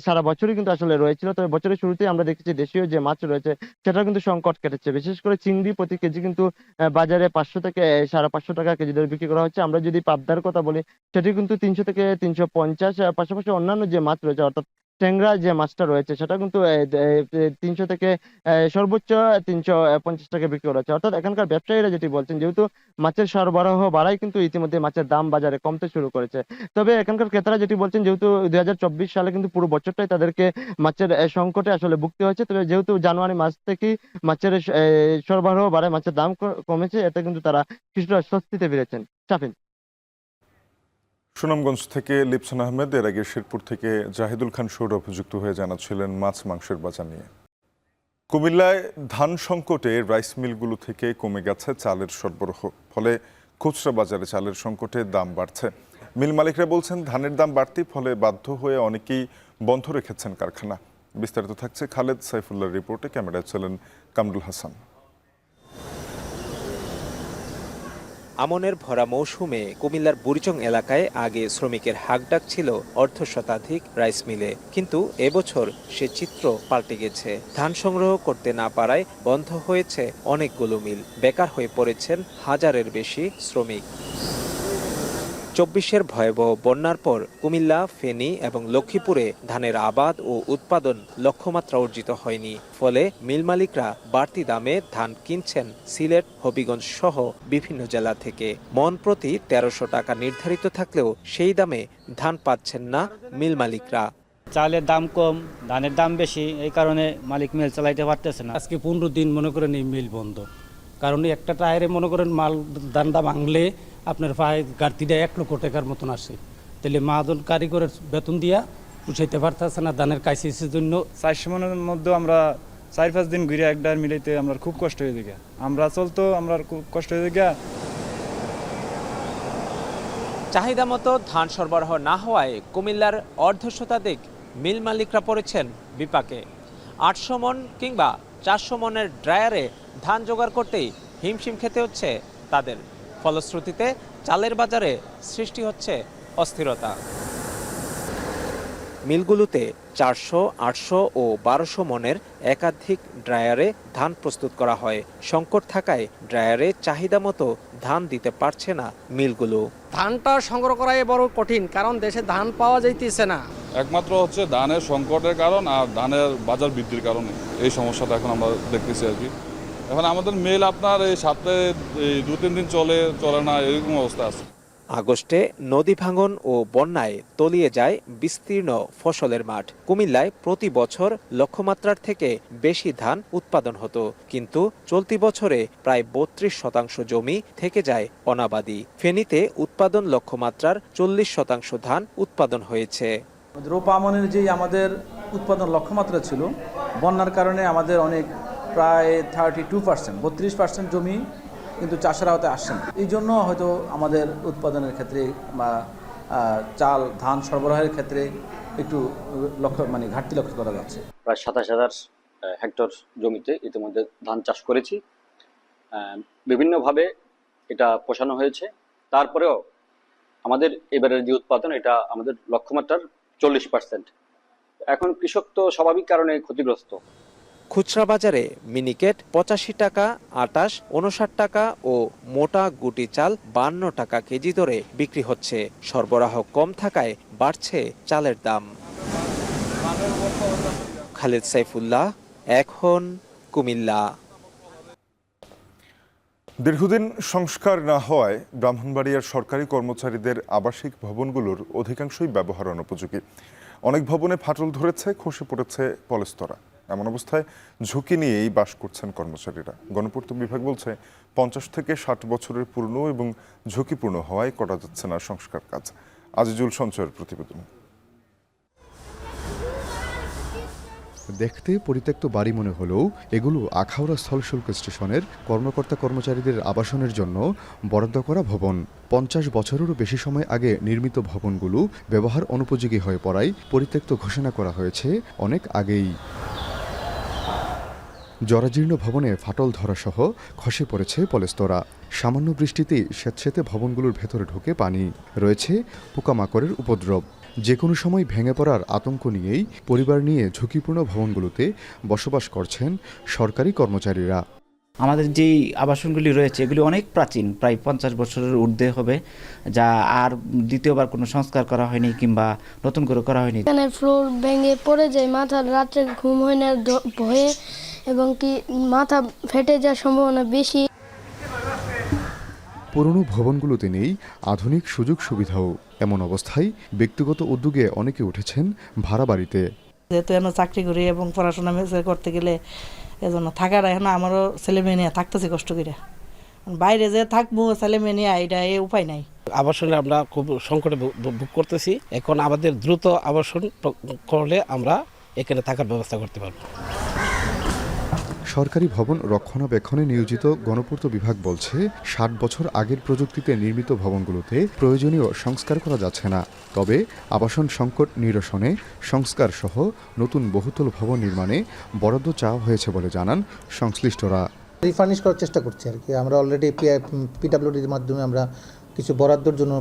সারা বছরই কিন্তু আসলে রয়েছিল, তবে বছরের শুরুতেই আমরা দেখেছি দেশীয় যে মাছ রয়েছে সেটা কিন্তু সংকট কেটেছে। বিশেষ করে চিংড়ি প্রতি কেজি কিন্তু বাজারে 500 থেকে 550 টাকা কেজি দরে বিক্রি করা হচ্ছে। আমরা যদি পাবদার কথা বলি সেটি কিন্তু 300 থেকে 350। পাশাপাশি অন্যান্য যে মাছ রয়েছে অর্থাৎ ট্যাংরা যে মাছটা রয়েছে সেটা কিন্তু 300 থেকে সর্বোচ্চ 350 টাকা বিক্রি করা হচ্ছে। অর্থাৎ এখানকার ব্যবসায়ীরা যেটি বলছেন যেহেতু মাছের সরবরাহ বাড়ায় কিন্তু ইতিমধ্যে মাছের দাম বাজারে কমতে শুরু করেছে। তবে এখানকার ক্রেতারা যেটি বলছেন যেহেতু 2024 সালে কিন্তু পুরো বছরটাই তাদেরকে মাছের সংকটে আসলে ভুগতে হয়েছে, তবে যেহেতু জানুয়ারি মাস থেকেই মাছের সরবরাহ বাড়ায়, মাছের দাম কমেছে, এতে কিন্তু তারা কিছুটা স্বস্তিতে ফিরেছেন। শাফিন। সুনামগঞ্জ থেকে লিপসান আহমেদ, এর আগে শেরপুর থেকে জাহিদুল খান সৌরভ যুক্ত হয়ে জানাচ্ছিলেন মাছ মাংসের বাজার নিয়ে। কুমিল্লায় ধান সংকটে রাইস মিলগুলো থেকে কমে গেছে চালের সরবরাহ, ফলে খুচরা বাজারে চালের সংকটে দাম বাড়ছে। মিল মালিকরা বলছেন ধানের দাম বাড়তি, ফলে বাধ্য হয়ে অনেকেই বন্ধ রেখেছেন কারখানা। বিস্তারিত থাকছে খালেদ সাইফুল্লাহর রিপোর্টে, ক্যামেরায় ছিলেন কামরুল হাসান। আমনের ভরা মৌসুমে কুমিল্লার বুড়িচং এলাকায় আগে শ্রমিকের হাকডাক ছিল অর্ধশতাধিক রাইস মিলে, কিন্তু এবছর সে চিত্র পাল্টে গেছে। ধান সংগ্রহ করতে না পারায় বন্ধ হয়েছে অনেকগুলো মিল, বেকার হয়ে পড়েছেন হাজারের বেশি শ্রমিক। 24-এর ভয়াবহ বন্যার পর কুমিল্লা, ফেনী এবং লক্ষ্মীপুরে ধানের আবাদ ও উৎপাদন লক্ষ্যমাত্রা অর্জিত হয়নি, ফলে মিল মালিকরা বাড়তি দামে ধান কিনছেন সিলেট, হবিগঞ্জ সহ বিভিন্ন জেলা থেকে। মন প্রতি 1300 টাকা নির্ধারিত থাকলেও সেই দামে ধান পাচ্ছেন না মিল মালিকরা। চালের দাম কম, ধানের দাম বেশি, এই কারণে মালিক মিল চালাইতে পারতেছে না। আজকে 15 দিন মনে করেন এই মিল বন্ধ, কারণ একটা টায়ারে মনে করেন মাল দানটা ভাঙলে আপনার প্রায় ঘাটতিটা 1 লক্ষ টাকার মতন আসে। তাহলে মাহাজন কারিগরের বেতন দিয়া পুষাইতে পারতেছে না ধানের ক্রাইসিসের জন্য। 400 মনের মধ্যে আমরা 4-5 দিন ঘুরে একটা মিলাইতে আমরা খুব কষ্ট হয়ে যায়, আমরা চলতো আমরা খুব কষ্ট হয়ে যায়। চাহিদা মতো ধান সরবরাহ না হওয়ায় কুমিল্লার অর্ধশতাধিক মিল মালিকরা পড়েছেন বিপাকে। 800 মন কিংবা 400 মনের ড্রায়ারে ধান জোগাড় করতেই হিমশিম খেতে হচ্ছে তাদের। ফলশ্রুতিতে চালের বাজারে সৃষ্টি হচ্ছে অস্থিরতা। মিলগুলোতে 400, 800 ও 1200 মনের একাধিক ড্রায়ারে ধান প্রস্তুত করা হয়। সংকট থাকায় ড্রায়ারে চাহিদা মতো ধান দিতে পারছে না মিলগুলো। ধানটা সংগ্রহ করা বড় কঠিন, কারণ দেশে ধান পাওয়া যাইতেছে না। একমাত্র হচ্ছে ধানের সংকটের কারণ আর ধানের বাজার বৃদ্ধির কারণে এই সমস্যাটা এখন আমরা দেখতেছি আর কি। এখন আমাদের মেল আপনার এই সপ্তাহে 2-3 দিন চলে না, এরকম অবস্থা আছে। আগস্টে নদী ভাঙন ও বন্যায় তলিয়ে যায় বিস্তীর্ণ ফসলের মাঠ। কুমিল্লায় প্রতি বছর লক্ষ্যমাত্রার থেকে বেশি ধান উৎপাদন হতো, কিন্তু চলতি বছরে প্রায় 32% জমি থেকে যায় অনাবাদি। ফেনীতে উৎপাদন লক্ষ্যমাত্রার 40% ধান উৎপাদন হয়েছে। রোপা আমনের যে আমাদের উৎপাদন লক্ষ্যমাত্রা ছিল, বন্যার কারণে আমাদের অনেক প্রায় 32%, 32% জমি কিন্তু চাষের আওতায় আসছে না। এই জন্য হয়তো আমাদের উৎপাদনের ক্ষেত্রে বা চাল ধান সরবরাহের ক্ষেত্রে একটু ঘাটতি লক্ষ্য করা যাচ্ছে। প্রায় 27,000 হেক্টর জমিতে ইতিমধ্যে ধান চাষ করেছি। বিভিন্নভাবে এটা পোষানো হয়েছে, তারপরেও আমাদের এবারের যে উৎপাদন এটা আমাদের লক্ষ্যমাত্রার 40%। এখন কৃষক তো স্বাভাবিক কারণে ক্ষতিগ্রস্ত। খুচরা বাজারে মিনিকেট 85 টাকা, 28, 59 টাকা ও মোটা গুটি চাল 52 টাকা কেজি দরে বিক্রি হচ্ছে। সরবরাহ কম থাকায় বাড়ছে চালের দাম। খালেদ সাইফুল্লাহ, এখন কুমিল্লা। দীর্ঘদিন সংস্কার না হওয়ায় ব্রাহ্মণবাড়িয়ার সরকারি কর্মচারীদের আবাসিক ভবনগুলোর অধিকাংশই ব্যবহার অনুপযোগী। অনেক ভবনে ফাটল ধরেছে, খসে পড়েছে পলেস্তরা। এমন অবস্থায় ঝুঁকি নিয়েই বাস করছেন কর্মচারীরা। গণপূর্ত বিভাগ বলছে 50 থেকে 60 বছরের পুরনো এবং ঝুঁকিপূর্ণ হওয়ায় করা যাচ্ছে না সংস্কার কাজ। আজিজুল সঞ্চয়ের প্রতিবেদন। দেখতে পরিত্যক্ত বাড়ি মনে হলেও এগুলো আখাউড়া স্থলশুল্ক স্টেশনের কর্মকর্তা কর্মচারীদের আবাসনের জন্য বরাদ্দ করা ভবন। 50 বছরেরও বেশি সময় আগে নির্মিত ভবনগুলো ব্যবহার অনুপযোগী হয়ে পড়ায় পরিত্যক্ত ঘোষণা করা হয়েছে অনেক আগেই। জরাজীর্ণ ভবনে ফাটল ধরাসহ খসে পড়েছে পলেস্তরা। সামান্য বৃষ্টিতেই স্যাঁতসেঁতে ভবনগুলোর ভেতরে ঢুকে পানি। রয়েছে পোকামাকড়ের উপদ্রব। যে কোনো সময় ভেঙে পড়ার আতঙ্ক নিয়েই পরিবার নিয়ে ঝুঁকিপূর্ণ ভবনগুলোতে বসবাস করছেন সরকারি কর্মচারীরা। আমাদের যেই আবাসনগুলি রয়েছে এগুলি অনেক প্রাচীন, প্রায় 50 বছরের ঊর্ধ্বে হবে, যা আর দ্বিতীয়বার কোনো সংস্কার করা হয়নি কিংবা নতুন করে করা হয়নি। এখানে ফ্লোর ভেঙে পড়ে যায়, মাথার রাত্রে ঘুম হয় না ভয়ে, এবং কি মাথা ফেটে যাওয়ার সম্ভাবনা বেশি। পুরনো ভবনগুলোতে নেই আধুনিক সুযোগ সুবিধাও। এমন অবস্থায় ব্যক্তিগত উদ্যোগে অনেকে উঠেছেন ভাড়া বাড়িতে। যেহেতু এখন চাকরি করি এবং পড়াশোনা করতে গেলে এজন্য থাকার এখন আমারও ছেলে মেয়ে নিয়ে থাকতেছি কষ্ট করে। বাইরে যে থাকবো ছেলে মেয়ে নিয়ে এটা উপায় নাই। আবাসনে আমরা খুব সংকটে ভোগ করতেছি। এখন আমাদের দ্রুত আবাসন করলে আমরা এখানে থাকার ব্যবস্থা করতে পারবো। সরকারি ভবন রক্ষণাবেক্ষণে নিয়োজিত গণপূর্ত বিভাগ বলছে 60 বছর আগের প্রযুক্তিতে নির্মিত ভবনগুলোতে প্রয়োজনীয় সংস্কার করা যাচ্ছে না। তবে আবাসন সংকট নিরসনে সংস্কার সহ নতুন বহুতল ভবন নির্মাণে বরাদ্দ চাওয়া হয়েছে বলে জানান সংশ্লিষ্টরা। রিফার্নিশ করার চেষ্টা করছি আর কি। আমরা অলরেডি পিডব্লিউডির মাধ্যমে আমরা কিছু বরাদ্দর জন্য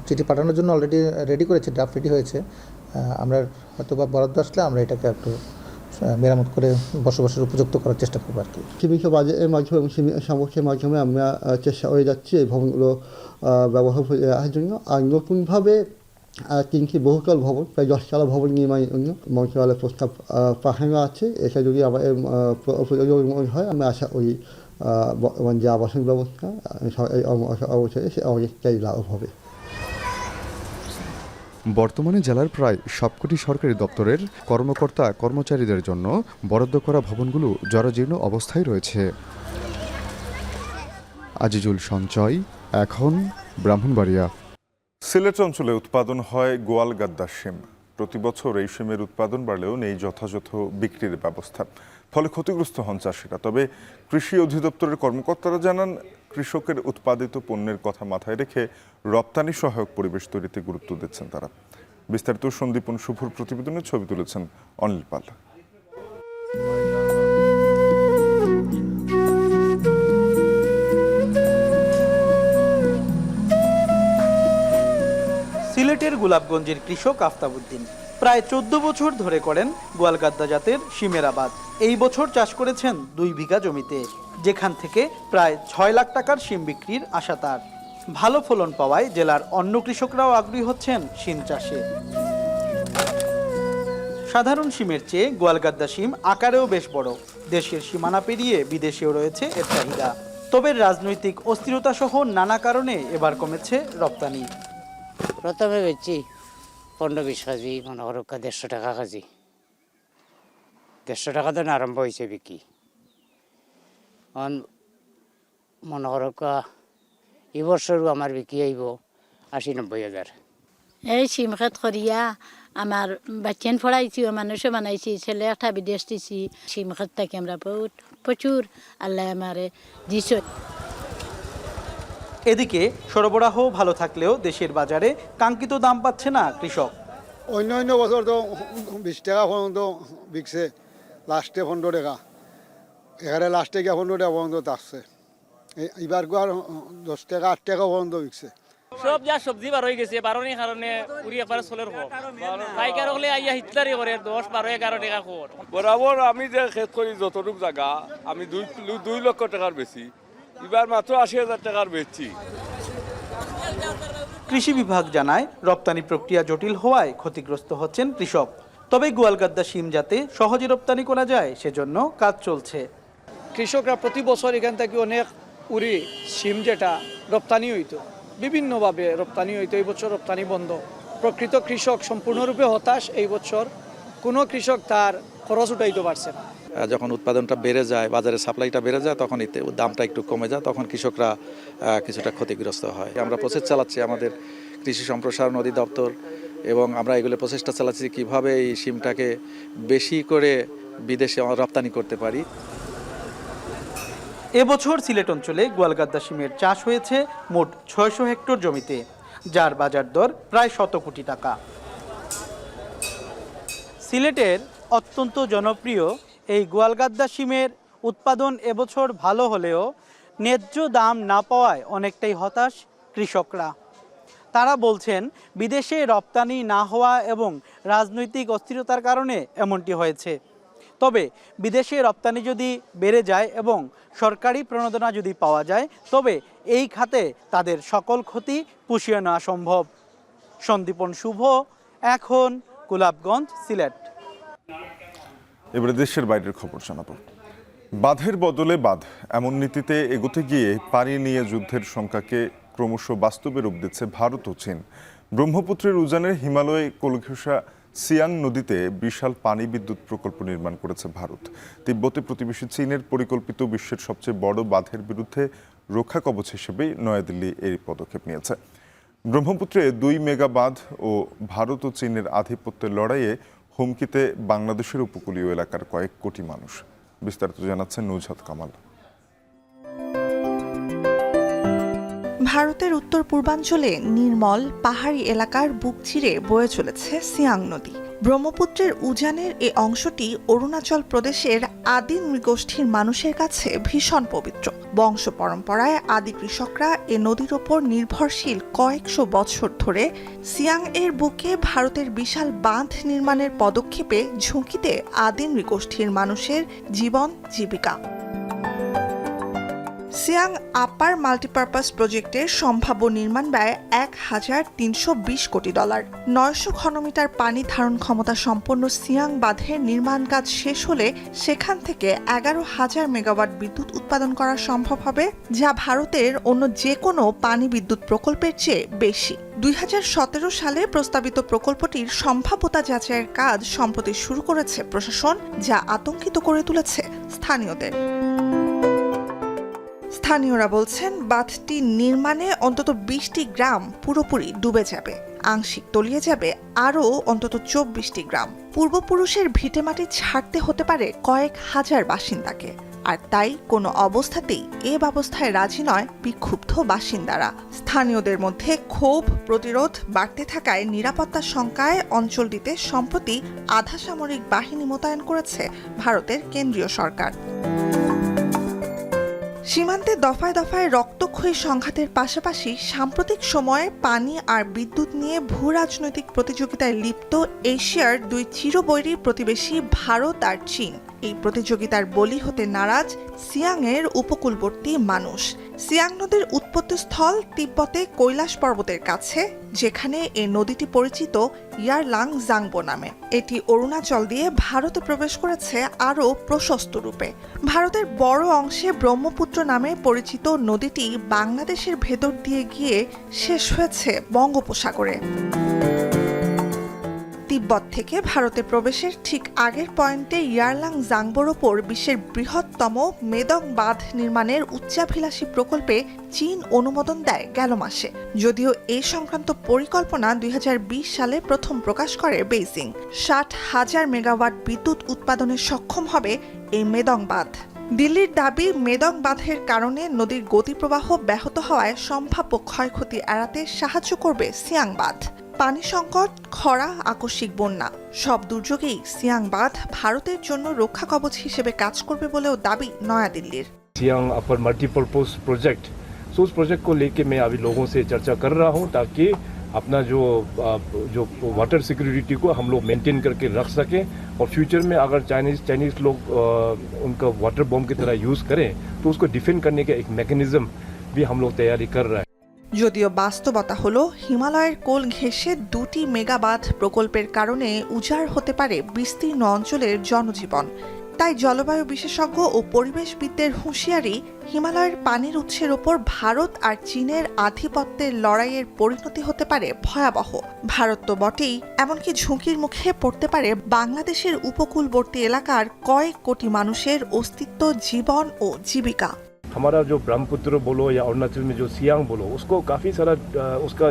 চিঠি পাঠানোর জন্য অলরেডি রেডি করেছি, ড্রাফট রেডি হয়েছে। আমরা হয়তো বা বরাদ্দ আসলে আমরা এটাকে একটু মেরামত করে বসবাসের উপযুক্ত করার চেষ্টা করবো আর কি। সীমিত বাজেটের মাধ্যমে এবং সামর্থ্যের মাধ্যমে আমরা চেষ্টা করে যাচ্ছি এই ভবনগুলো ব্যবহার রাখার জন্য। আর নতুনভাবে 3টি বহুতল ভবন, প্রায় 10 তলা ভবন নির্মাণের জন্য মন্ত্রণালয়ের প্রস্তাব পাঠানো আছে। এটা যদি আমাদের মনে হয় আমরা আশা করি যে আবাসন ব্যবস্থা অবশ্যই সে অনেকটাই লাভ হবে। বর্তমানে জেলার প্রায় সবকটি সরকারি দপ্তরের কর্মকর্তা কর্মচারীদের জন্য বরাদ্দ করা ভবনগুলো জরাজীর্ণ অবস্থায় রয়েছে। আজিজুল সঞ্চয়, এখন ব্রাহ্মণবাড়িয়া। সিলেট অঞ্চলে উৎপাদন হয় গোয়াল গাদ্দা শিম। প্রতি বছর এই শিমের উৎপাদন বাড়লেও নেই যথাযথ বিক্রির ব্যবস্থা, ফলে ক্ষতিগ্রস্ত হন চাষিরা। তবে কৃষি অধিদপ্তরের কর্মকর্তারা জানান, কৃষকের উৎপাদিত পণ্যের কথা মাথায় রেখে রপ্তানি সহায়ক পরিবেশ তৈরিতে গুরুত্ব দিচ্ছেন তারা। বিস্তারিত সন্দীপন শুভর প্রতিবেদনে ছবি তুলেছেন অনিল পাল। সিলেটের গোলাপগঞ্জের কৃষক আফতাবউদ্দিন প্রায় 14 বছর ধরে করেন গোয়ালগাদ্দা জাতের শিমের আবাদ। এই বছর চাষ করেছেন 2 বিঘা জমিতে, যেখান থেকে প্রায় 6 লাখ টাকার শিম বিক্রির আশা তার। ভালো ফলন পাওয়ায় জেলার অন্য কৃষকরাও আগ্রহী হচ্ছেন শিম চাষে। সাধারণ শিমের চেয়ে গোয়ালগাদ্দা শিম আকারেও বেশ বড়। দেশের সীমানা পেরিয়ে বিদেশেও রয়েছে এর চাহিদা। তবে রাজনৈতিক অস্থিরতা সহ নানা কারণে এবার কমেছে রপ্তানি। প্রথমে বেচছি 15-20 কেজি, মনে করো 150 টাকা কেজি। 150 টাকা তো আরম্ভ হয়েছে বিক্রি। মনে করো এবছরও আমার বিক্রি আইব 80-90 হাজার। এই শিম খেত করিয়া আমার বাচ্চান পড়াইছি, মানুষও বানাইছি, ছেলে একটা বিদেশ দিছি। শিম খেত থাকি আমরা প্রচুর আল্লাহ আমারে দিছে। এদিকে সরবরাহ ভালো থাকলেও দেশের বাজারে কাঙ্ক্ষিত দাম পাচ্ছে না কৃষক। অন্য বছর তো 20 টাকা পর্যন্ত বিকছে, লাস্টে 15 টাকা, এখানে লাস্টে গিয়ে 15 টাকা পর্যন্ত থাকছে। এবার আর 10 টাকা 8 টাকা পর্যন্ত বিকছে। সব যা সবজি বার হয়ে গেছে, বারণের কারণে পুরি একবার চলের হোক পাইকার হলে আইয়া হিটলারি করে 10, 12, 11 টাকা খোর। বরাবর আমি যে খেত করি যতটুক জায়গা আমি 2 লক্ষ টাকার বেশি, এবার মাত্র 80,000 টাকার বেচছি। কৃষি বিভাগ জানায়, রপ্তানি প্রক্রিয়া জটিল হওয়ায় ক্ষতিগ্রস্ত হচ্ছেন কৃষক। তবে গোয়ালগাদ্দা শিম যাতে সহজে রপ্তানি করা যায় সেজন্য কাজ চলছে। কৃষকরা প্রতি বছর এখান থেকে অনেক উড়ি সিম যেটা রপ্তানি হইতো, বিভিন্নভাবে রপ্তানি হইতো। এই বছর রপ্তানি বন্ধ। প্রকৃত কৃষক সম্পূর্ণরূপে হতাশ। এই বছর কোনো কৃষক তার খরচ উঠাইতে পারছে না। যখন উৎপাদনটা বেড়ে যায়, বাজারে সাপ্লাইটা বেড়ে যায়, তখন এতে দামটা একটু কমে যায়, তখন কৃষকরা কিছুটা ক্ষতিগ্রস্ত হয়। আমরা প্রসেস চালাচ্ছি, আমাদের কৃষি সম্প্রসারণ অধিদপ্তর, এবং আমরা এগুলো প্রচেষ্টা চালাচ্ছি কীভাবে এই সিমটাকে বেশি করে বিদেশে রপ্তানি করতে পারি। এবছর সিলেট অঞ্চলে গোয়ালগাদ্দা শিমের চাষ হয়েছে মোট ৬০০ হেক্টর জমিতে, যার বাজার দর প্রায় ১০০ কোটি টাকা। সিলেটের অত্যন্ত জনপ্রিয় এই গোয়ালগাদ্দা শিমের উৎপাদন এবছর ভালো হলেও ন্যায্য দাম না পাওয়ায় অনেকটাই হতাশ কৃষকরা। তারা বলছেন বিদেশে রপ্তানি না হওয়া এবং রাজনৈতিক অস্থিরতার কারণে এমনটি হয়েছে। তবে বিদেশে রপ্তানি যদি বেড়ে যায় এবং সরকারি প্রণোদনা যদি পাওয়া যায়, তবে এই খাতে তাদের সকল ক্ষতি পুষিয়ে নেওয়া সম্ভব। সন্দীপন শুভ, এখন গোলাপগঞ্জ, সিলেট। এবারে দেশের বাইরের খবর জানাবো। বাঁধের বদলে বাঁধ, এমন নীতিতে এগোতে গিয়ে পানি নিয়ে যুদ্ধের শঙ্কাকে ক্রমশ বাস্তবে রূপ দিচ্ছে ভারত ও চীন। ব্রহ্মপুত্রের উজানের হিমালয়ে কোলঘেঁষা সিয়াং নদীতে বিশাল পানি বিদ্যুৎ প্রকল্প নির্মাণ করেছে ভারত। তিব্বতে প্রতিবেশী চীনের পরিকল্পিত বিশ্বের সবচেয়ে বড় বাঁধের বিরুদ্ধে রক্ষা কবচ হিসেবেই নয়াদিল্লি এই পদক্ষেপ নিয়েছে। ব্রহ্মপুত্রে ২ মেগা বাঁধ ও ভারত ও চীনের আধিপত্যের লড়াইয়ে হুমকিতে বাংলাদেশের উপকূলীয় এলাকার কয়েক কোটি মানুষ। বিস্তারিত জানাচ্ছেন নুজহাত কামাল। ভারতের উত্তর পূর্বাঞ্চলে নির্মল পাহাড়ি এলাকার বুক চিরে বয়ে চলেছে সিয়াং নদী। ব্রহ্মপুত্রের উজানের এ অংশটি অরুণাচল প্রদেশের আদি নৃগোষ্ঠীর মানুষের কাছে ভীষণ পবিত্র। বংশ পরম্পরায় আদি কৃষকরা এ নদীর ওপর নির্ভরশীল কয়েকশো বছর ধরে। সিয়াং এর বুকে ভারতের বিশাল বাঁধ নির্মাণের পদক্ষেপে ঝুঁকিতে আদি নৃগোষ্ঠীর মানুষের জীবন জীবিকা। সিয়াং আপার মাল্টিপারপাস প্রজেক্টের সম্ভাব্য নির্মাণ ব্যয় $1,320 কোটি। 900 ঘনমিটার পানি ধারণ ক্ষমতা সম্পন্ন সিয়াং বাঁধের নির্মাণ কাজ শেষ হলে সেখান থেকে 11,000 মেগাওয়াট বিদ্যুৎ উৎপাদন করা সম্ভব হবে, যা ভারতের অন্য যে কোনো পানি বিদ্যুৎ প্রকল্পের চেয়ে বেশি। 2017 সালে প্রস্তাবিত প্রকল্পটির সম্ভাব্যতা যাচাইয়ের কাজ সম্প্রতি শুরু করেছে প্রশাসন, যা আতঙ্কিত করে তুলেছে স্থানীয়দের। স্থানীয়রা বলছেন বাঁধটি নির্মাণে অন্তত 20টি গ্রাম পুরোপুরি ডুবে যাবে, আংশিক তলিয়ে যাবে আরও অন্তত 24টি গ্রাম। পূর্বপুরুষের ভিটেমাটি ছাড়তে হতে পারে কয়েক হাজার বাসিন্দাকে, আর তাই কোনো অবস্থাতেই এ ব্যবস্থায় রাজি নয় বিক্ষুব্ধ বাসিন্দারা। স্থানীয়দের মধ্যে ক্ষোভ প্রতিরোধ বাড়তে থাকায় নিরাপত্তার শঙ্কায় অঞ্চলটিতে সম্প্রতি আধা সামরিক বাহিনী মোতায়েন করেছে ভারতের কেন্দ্রীয় সরকার। সীমান্তে দফায় দফায় রক্তক্ষয়ী সংঘাতের পাশাপাশি সাম্প্রতিক সময়ে পানি আর বিদ্যুৎ নিয়ে ভূ রাজনৈতিক প্রতিযোগিতায় লিপ্ত এশিয়ার 2 চিরবৈরী প্রতিবেশী ভারত আর চীন। এই প্রতিযোগিতার বলি হতে নারাজ সিয়াংয়ের উপকূলবর্তী মানুষ। সিয়াং নদীর উৎপত্তিস্থল তিব্বতে কৈলাস পর্বতের কাছে, যেখানে এই নদীটি পরিচিত ইয়ারলাং জাংবো নামে। এটি অরুণাচল দিয়ে ভারতে প্রবেশ করেছে আরও প্রশস্ত রূপে। ভারতের বড় অংশে ব্রহ্মপুত্র নামে পরিচিত নদীটি বাংলাদেশের ভেতর দিয়ে গিয়ে শেষ হয়েছে বঙ্গোপসাগরে। তিব্বত থেকে ভারতে প্রবেশের ঠিক আগের পয়েন্টে ইয়ারলাং জাংবোর ওপর বিশ্বের বৃহত্তম মেদং বাঁধ নির্মাণের উচ্চাভিলাষী প্রকল্পে চীন অনুমোদন দেয় গেল মাসে। যদিও এই সংক্রান্ত পরিকল্পনা 2020 সালে প্রথম প্রকাশ করে বেইজিং। 60,000 মেগাওয়াট বিদ্যুৎ উৎপাদনে সক্ষম হবে এই মেদং বাঁধ। দিল্লির দাবি, মেদং বাঁধের কারণে নদীর গতিপ্রবাহ ব্যাহত হওয়ায় সম্ভাব্য ক্ষয়ক্ষতি এড়াতে সাহায্য করবে সিয়াং বাঁধ। পানি সংকট, খরা, আকস্মিক বন্যা সব দুর্যোগেই সিয়াং বাঁধ ভারতের জন্য রক্ষা কবচ হিসেবে কাজ করবে বলেও দাবি নয়াদিল্লির। सियांग अपर मल्टीपर्पज प्रोजेक्ट, सो उस प्रोजेक्ट को लेके मैं अभी लोगों से चर्चा कर रहा हूं ताकि अपना जो वाटर सिक्योरिटी को हम लोग मेंटेन करके रख सकें, और फ्यूचर में अगर चाइनीज लोग उनका वाटर बॉम्ब की तरह यूज़ करें तो उसको डिफेंड करने का एक मैकेनिज्म भी हम लोग तैयारी कर रहे हैं। যদিও বাস্তবতা হলো হিমালয়ের কোল ঘেঁষে 2টি মেগাবাঁধ প্রকল্পের কারণে উজাড় হতে পারে বিস্তীর্ণ অঞ্চলের জনজীবন। তাই জলবায়ু বিশেষজ্ঞ ও পরিবেশবিদদের হুঁশিয়ারি, হিমালয়ের পানির উৎসের ওপর ভারত আর চীনের আধিপত্যের লড়াইয়ের পরিণতি হতে পারে ভয়াবহ। ভারত তো বটেই, এমনকি ঝুঁকির মুখে পড়তে পারে বাংলাদেশের উপকূলবর্তী এলাকার কয়েক কোটি মানুষের অস্তিত্ব, জীবন ও জীবিকা। हमारा जो ब्रह्मपुत्र बोलो या अरुणाचल में जो सियांग बोलो, उसको काफ़ी सारा उसका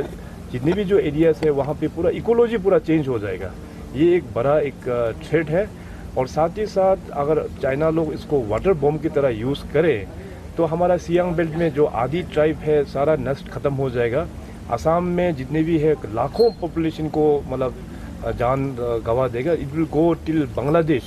जितने भी जो एरियाज है वहाँ पे पूरा इकोलॉजी पूरा चेंज हो जाएगा। ये एक बड़ा एक थ्रेट है। और साथ ही साथ अगर चाइना लोग इसको वाटर बॉम्ब की तरह यूज़ करे तो हमारा सियांग बेल्ट में जो आदि ट्राइब है सारा नष्ट खत्म हो जाएगा। असम में जितने भी है लाखों पॉपुलेशन को मतलब जान गंवा देगा। It will go till Bangladesh.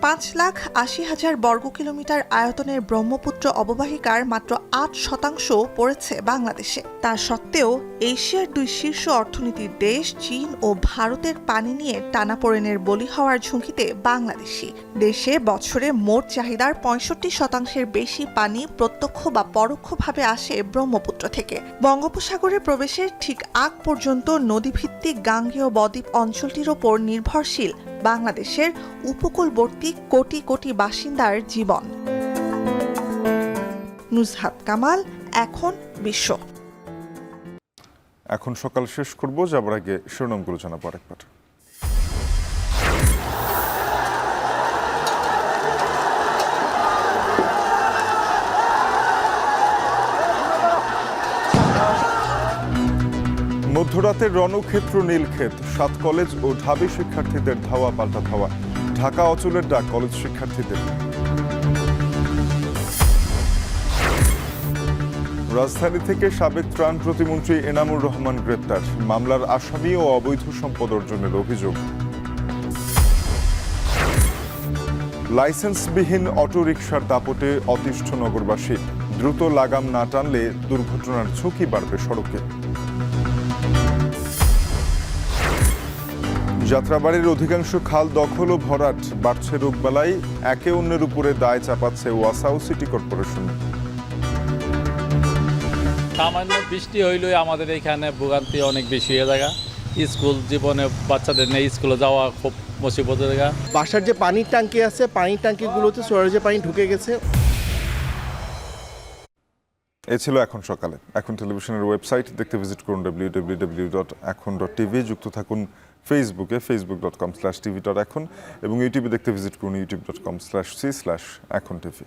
5,80,000 বর্গ কিলোমিটার আয়তনের ব্রহ্মপুত্র অববাহিকার মাত্র 8% পড়েছে বাংলাদেশে। তা সত্ত্বেও এশিয়ার দুই শীর্ষ অর্থনীতির দেশ চীন ও ভারতের পানি নিয়ে টানাপোড়েনের বলি হওয়ার ঝুঁকিতে বাংলাদেশি। দেশে বছরে মোট চাহিদার 65% বেশি পানি প্রত্যক্ষ বা পরোক্ষভাবে আসে ব্রহ্মপুত্র থেকে। বঙ্গোপসাগরে প্রবেশের ঠিক আগ পর্যন্ত নদীভিত্তিক গাঙ্গেয় বদ্বীপ অঞ্চলটির ওপর নির্ভরশীল বাংলাদেশের উপকূলবর্তী কোটি কোটি বাসিন্দার জীবন। নুজহাত কামাল, এখন বিশ্ব। এখন সকাল শেষ করব, যাবার আগে শিরোনামগুলো জানাবো আরেকবার। মধ্যরাতের রণক্ষেত্র নীলক্ষেত, 7 কলেজ ও ঢাবি শিক্ষার্থীদের ধাওয়া পাল্টা ধাওয়া। ঢাকা অচলের ডাক কলেজ শিক্ষার্থীদের। রাজধানী থেকে সাবেক ত্রাণ প্রতিমন্ত্রী এনামুর রহমান গ্রেপ্তার, মামলার আসামি ও অবৈধ সম্পদ অর্জনের অভিযোগ। লাইসেন্সবিহীন অটোরিকশার দাপটে অতিষ্ঠ নগরবাসী, দ্রুত লাগাম না টানলে দুর্ঘটনার ঝুঁকি বাড়বে সড়কে। যাত্রাবাড়ির অধিকাংশ খাল দখল ও ভরাট, বাড়ছে রোগবালাই, একে অন্যের উপরে দায় চাপাচ্ছে ওয়াসা ও সিটি কর্পোরেশন। সামান্য বৃষ্টি হইলেই আমাদের এখানে ভোগান্তি অনেক বেশি হয়ে যায়। স্কুল জীবনে বাচ্চাদের নিয়ে স্কুলে যাওয়া খুব মুসিবতের জায়গা। বাসার যে পানির ট্যাঙ্কি আছে, পানির ট্যাঙ্কিগুলোতে সোয়ারেজে পানি ঢুকে গেছে। এ ছিল এখন সকালে। এখন টেলিভিশনের ওয়েবসাইট দেখতে ভিজিট করুন www.ekhon.tv। যুক্ত থাকুন ফেসবুকে facebook.com/tv.ekhon এবং ইউটিউবে দেখতে ভিজিট করুন youtube.com/c/ekhon tv।